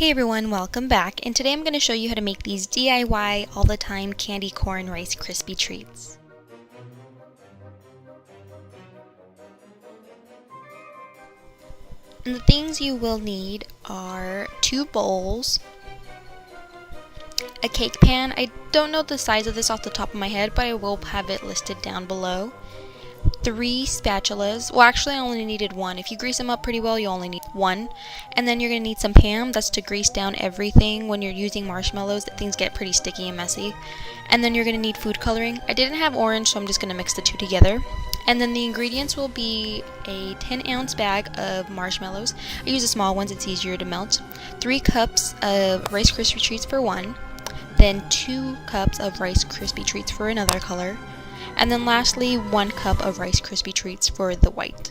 Hey everyone, welcome back, and today I'm going to show you how to make these DIY all the time candy corn Rice Krispie treats. And the things you will need are 2 bowls, a cake pan. I don't know the size of this off the top of my head, but I will have it listed down below. 3 spatulas. Well, actually I only needed 1. If you grease them up pretty well, you only need 1. And then you're going to need some Pam. That's to grease down everything. When you're using marshmallows, things get pretty sticky and messy. And then you're going to need food coloring. I didn't have orange, so I'm just going to mix the two together. And then the ingredients will be a 10-ounce bag of marshmallows. I use the small ones, it's easier to melt. 3 cups of Rice Krispie treats for one. Then 2 cups of Rice Krispie treats for another color. And then lastly, 1 cup of Rice Krispie treats for the white.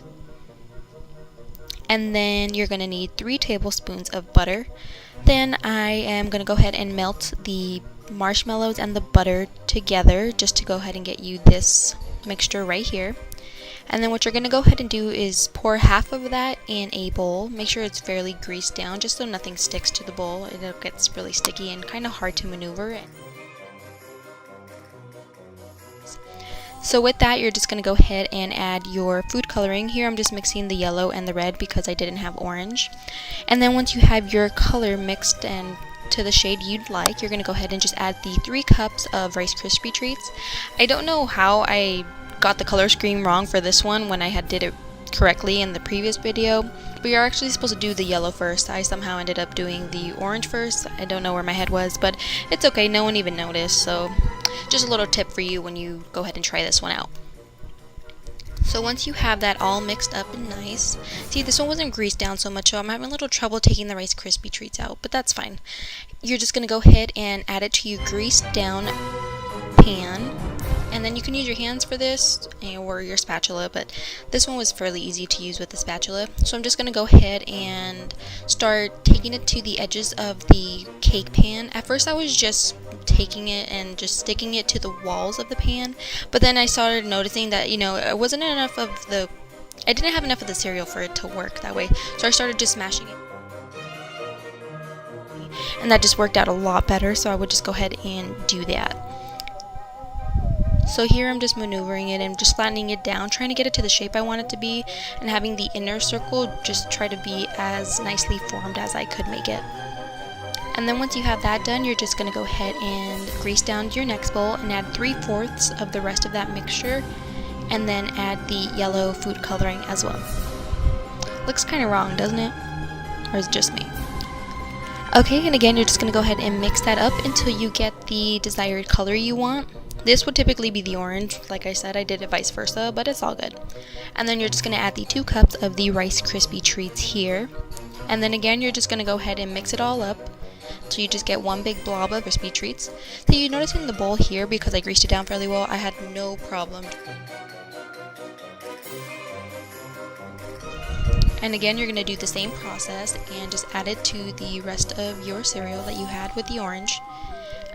And then you're going to need 3 tablespoons of butter. Then I am going to go ahead and melt the marshmallows and the butter together just to go ahead and get you this mixture right here. And then what you're going to go ahead and do is pour half of that in a bowl. Make sure it's fairly greased down just so nothing sticks to the bowl. It gets really sticky and kind of hard to maneuver. So with that, you're just going to go ahead and add your food coloring. Here I'm just mixing the yellow and the red because I didn't have orange. And then once you have your color mixed and to the shade you'd like, you're going to go ahead and just add the 3 cups of Rice Krispie treats. I don't know how I got the color scheme wrong for this one when I did it correctly in the previous video. We are actually supposed to do the yellow first. I somehow ended up doing the orange first. I don't know where my head was, but it's okay. No one even noticed. So just a little tip for you when you go ahead and try this one out. So once you have that all mixed up and nice, see this one wasn't greased down so much, so I'm having a little trouble taking the Rice Krispie treats out, but that's fine. You're just going to go ahead and add it to your greased down pan. And then you can use your hands for this or your spatula, but this one was fairly easy to use with the spatula. So I'm just going to go ahead and start taking it to the edges of the cake pan. At first I was just taking it and just sticking it to the walls of the pan, but then I started noticing that, it wasn't enough of I didn't have enough of the cereal for it to work that way. So I started just smashing it. And that just worked out a lot better, so I would just go ahead and do that. So here I'm just maneuvering it and just flattening it down, trying to get it to the shape I want it to be, and having the inner circle just try to be as nicely formed as I could make it. And then once you have that done, you're just going to go ahead and grease down your next bowl and add 3/4 of the rest of that mixture, and then add the yellow food coloring as well. Looks kind of wrong, doesn't it? Or is it just me? Okay, and again, you're just going to go ahead and mix that up until you get the desired color you want. This would typically be the orange. Like I said, I did it vice versa, but it's all good. And then you're just going to add the 2 cups of the Rice Krispie treats here. And then again, you're just going to go ahead and mix it all up so you just get one big blob of Krispie treats. So you notice in the bowl here, because I greased it down fairly well, I had no problem. And again, you're going to do the same process and just add it to the rest of your cereal that you had with the orange.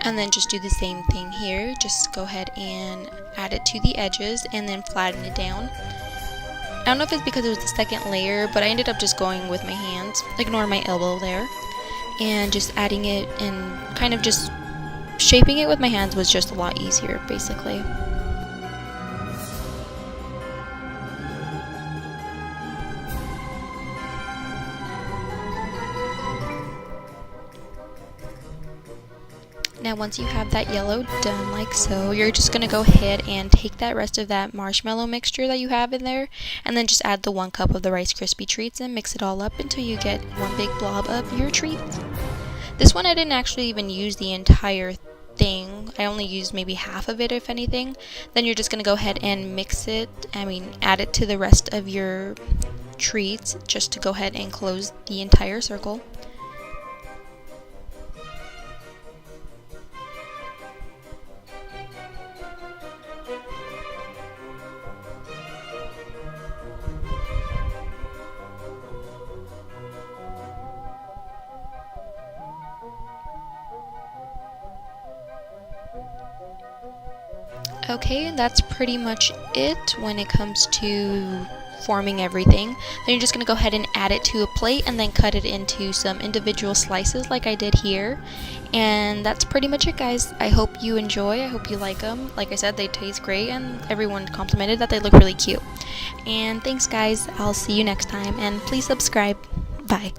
And then just do the same thing here. Just go ahead and add it to the edges and then flatten it down. I don't know if it's because it was the second layer, but I ended up just going with my hands. Ignore my elbow there. And just adding it and kind of just shaping it with my hands was just a lot easier, basically. Now once you have that yellow done like so, you're just going to go ahead and take that rest of that marshmallow mixture that you have in there, and then just add the 1 cup of the Rice Krispie treats and mix it all up until you get one big blob of your treats. This one I didn't actually even use the entire thing. I only used maybe half of it, if anything. Then you're just going to go ahead and add it to the rest of your treats just to go ahead and close the entire circle. Okay, that's pretty much it when it comes to forming everything. Then you're just going to go ahead and add it to a plate and then cut it into some individual slices like I did here. And that's pretty much it, guys. I hope you enjoy. I hope you like them. Like I said, they taste great and everyone complimented that they look really cute. And thanks, guys. I'll see you next time, and please subscribe. Bye.